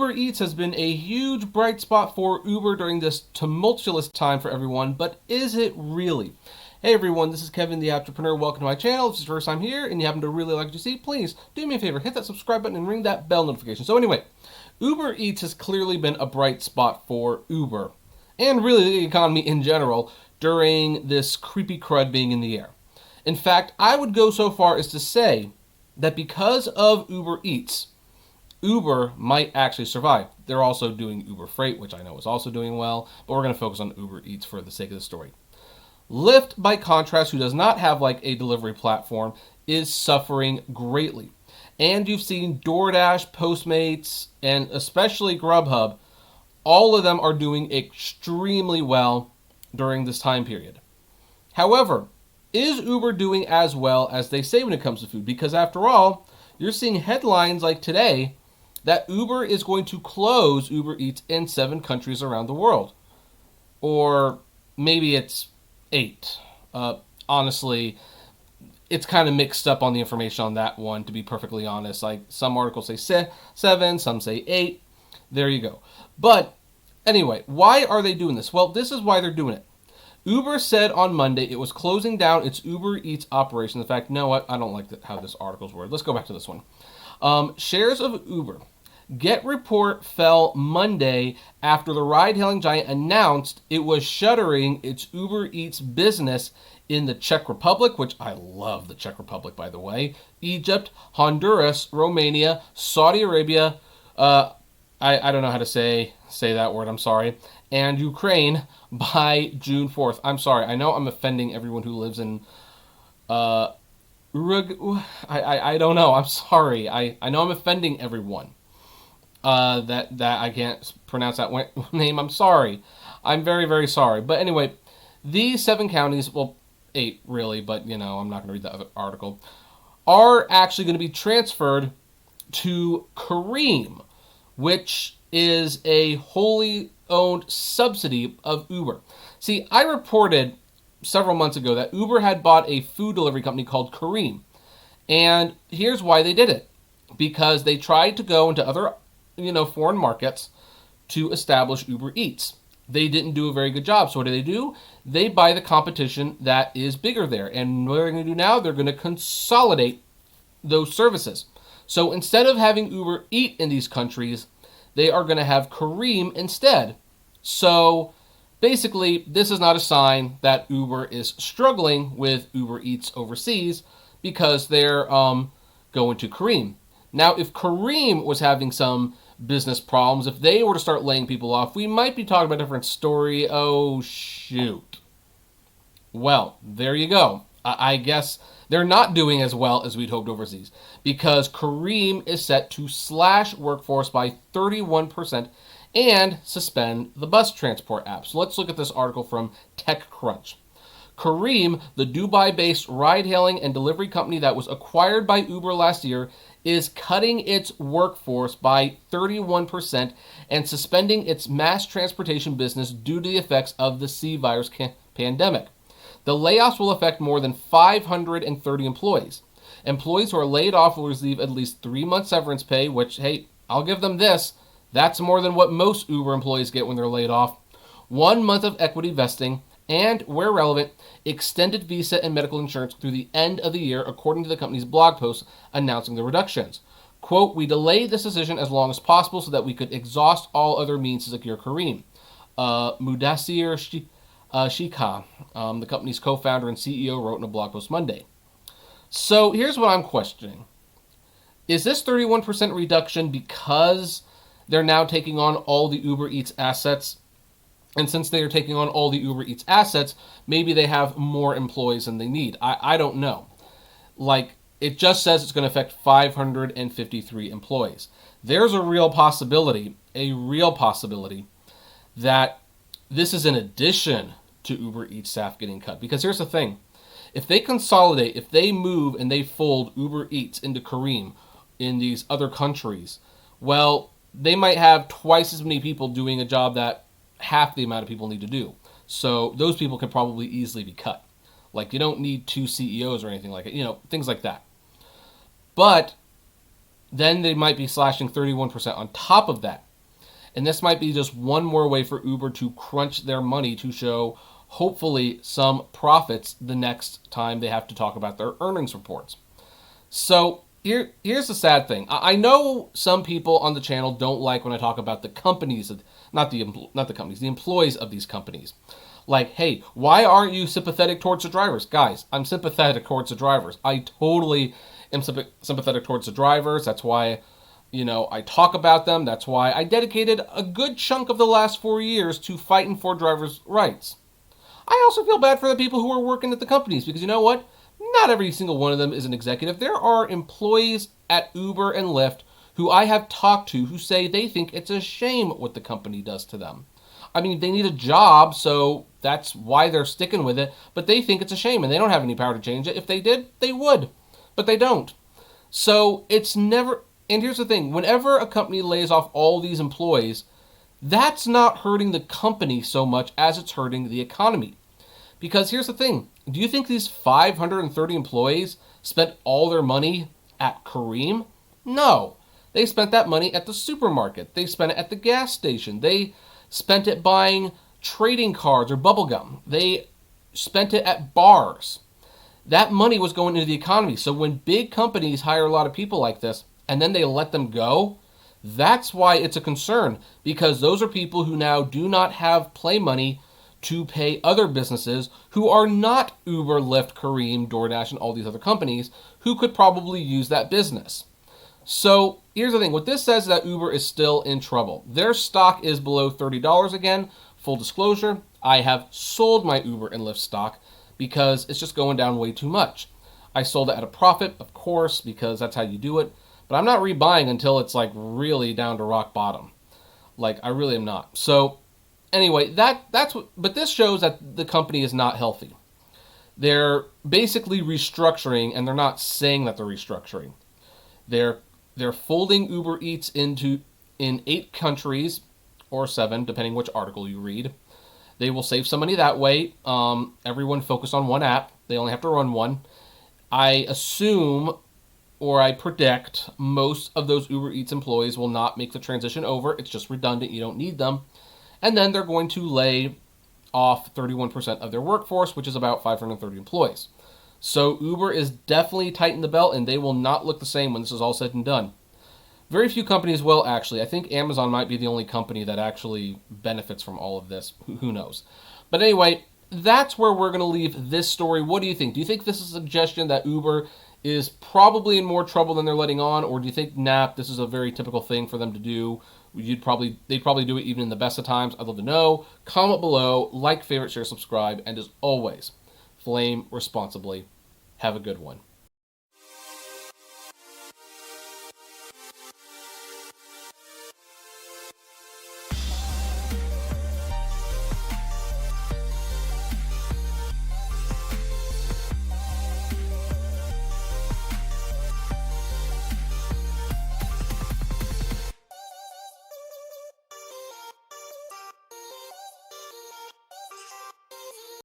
Uber Eats has been a huge bright spot for Uber during this tumultuous time for everyone, but is it really? Hey everyone, this is Kevin the Apptrepreneur. Welcome to my channel. If it's your first time here and you happen to really like what you see, please do me a favor, hit that subscribe button and ring that bell notification. So anyway, Uber Eats has clearly been a bright spot for Uber and really the economy in general during this creepy crud being in the air. In fact, I would go so far as to say that because of Uber Eats, Uber might actually survive. They're also doing Uber Freight, which I know is also doing well, but we're going to focus on Uber Eats for the sake of the story. Lyft, by contrast, who does not have like a delivery platform, is suffering greatly. And you've seen DoorDash, Postmates, and especially Grubhub, all of them are doing extremely well during this time period. However, is Uber doing as well as they say when it comes to food? Because after all, you're seeing headlines like today that Uber is going to close Uber Eats in 7 countries around the world. Or maybe it's 8. Honestly, it's kind of mixed up on the information on that one, to be perfectly honest. Like, some articles say 7, some say 8. There you go. But anyway, why are they doing this? Well, this is why they're doing it. Uber said on Monday it was closing down its Uber Eats operation. In fact, no, I don't like how this article's worded. Let's go back to this one. Shares of Uber. Get report fell Monday after the ride-hailing giant announced it was shuttering its Uber Eats business in the Czech Republic, which I love the Czech Republic, by the way, Egypt, Honduras, Romania, Saudi Arabia, I don't know how to say that word, I'm sorry, and Ukraine by June 4th. I'm sorry, I know I'm offending everyone who lives in I don't know, I'm sorry. I know I'm offending everyone. That I can't pronounce that name. I'm sorry. I'm very, very sorry. But anyway, these 7 counties, well, 8 really, but you know, I'm not going to read the other article, are actually going to be transferred to Careem, which is a wholly owned subsidy of Uber. See, I reported several months ago that Uber had bought a food delivery company called Careem. And here's why they did it. Because they tried to go into other foreign markets to establish Uber Eats. They didn't do a very good job. So what do? They buy the competition that is bigger there. And what they're going to do now, they're going to consolidate those services. So instead of having Uber Eat in these countries, they are going to have Careem instead. So basically, this is not a sign that Uber is struggling with Uber Eats overseas because they're going to Careem. Now, if Careem was having some business problems, if they were to start laying people off, we might be talking about a different story. Oh, shoot. Well, there you go. I guess they're not doing as well as we'd hoped overseas because Careem is set to slash workforce by 31% and suspend the bus transport app. So let's look at this article from TechCrunch. Careem, the Dubai-based ride-hailing and delivery company that was acquired by Uber last year, is cutting its workforce by 31% and suspending its mass transportation business due to the effects of the C virus pandemic. The layoffs will affect more than 530 employees. Employees who are laid off will receive at least 3 months severance pay, which, hey, I'll give them this. That's more than what most Uber employees get when they're laid off. 1 month of equity vesting, and, where relevant, extended visa and medical insurance through the end of the year, according to the company's blog post announcing the reductions. Quote, we delayed this decision as long as possible so that we could exhaust all other means to secure Careem. Mudassir Shikha, the company's co-founder and CEO, wrote in a blog post Monday. So here's what I'm questioning. Is this 31% reduction because they're now taking on all the Uber Eats assets? And since they are taking on all the Uber Eats assets, maybe they have more employees than they need. I don't know. Like, it just says it's going to affect 553 employees. There's a real possibility that this is in addition to Uber Eats staff getting cut. Because here's the thing. If they consolidate, if they move and they fold Uber Eats into Careem in these other countries, well, they might have twice as many people doing a job that half the amount of people need to do. So those people can probably easily be cut. Like, you don't need 2 CEOs or anything like it, things like that. But then they might be slashing 31% on top of that. And this might be just one more way for Uber to crunch their money to show, hopefully, some profits the next time they have to talk about their earnings reports. So here's the sad thing. I know some people on the channel don't like when I talk about the companies, not the companies, the employees of these companies. Like, hey, why aren't you sympathetic towards the drivers? Guys, I'm sympathetic towards the drivers. I totally am sympathetic towards the drivers. That's why, I talk about them. That's why I dedicated a good chunk of the last 4 years to fighting for drivers' rights. I also feel bad for the people who are working at the companies because you know what? Not every single one of them is an executive. There are employees at Uber and Lyft who I have talked to who say they think it's a shame what the company does to them. I mean, they need a job, so that's why they're sticking with it, but they think it's a shame and they don't have any power to change it. If they did, they would, but they don't. So it's never, and here's the thing, whenever a company lays off all these employees, that's not hurting the company so much as it's hurting the economy. Because here's the thing, do you think these 530 employees spent all their money at Careem? No. They spent that money at the supermarket. They spent it at the gas station. They spent it buying trading cards or bubble gum. They spent it at bars. That money was going into the economy. So when big companies hire a lot of people like this and then they let them go, that's why it's a concern, because those are people who now do not have play money to pay other businesses who are not Uber, Lyft, Careem, DoorDash, and all these other companies who could probably use that business. So here's the thing. What this says is that Uber is still in trouble. Their stock is below $30 again. Full disclosure, I have sold my Uber and Lyft stock because it's just going down way too much. I sold it at a profit, of course, because that's how you do it. But I'm not rebuying until it's like really down to rock bottom. Like, I really am not. So anyway, that's what, but this shows that the company is not healthy. They're basically restructuring, and they're not saying that they're restructuring. They're folding UberEATS in 8 countries, or 7, depending which article you read. They will save some money that way. Everyone focus on one app. They only have to run one. I assume, or I predict, most of those UberEATS employees will not make the transition over. It's just redundant. You don't need them. And then they're going to lay off 31% of their workforce, which is about 530 employees. So Uber is definitely tightened the belt, and they will not look the same when this is all said and done. Very few companies will, actually. I think Amazon might be the only company that actually benefits from all of this. Who knows? But anyway, that's where we're going to leave this story. What do you think? Do you think this is a suggestion that Uber is probably in more trouble than they're letting on, or do you think, nah, this is a very typical thing for them to do? They'd probably do it even in the best of times. I'd love to know. Comment below, like, favorite, share, subscribe, and as always, flame responsibly. Have a good one.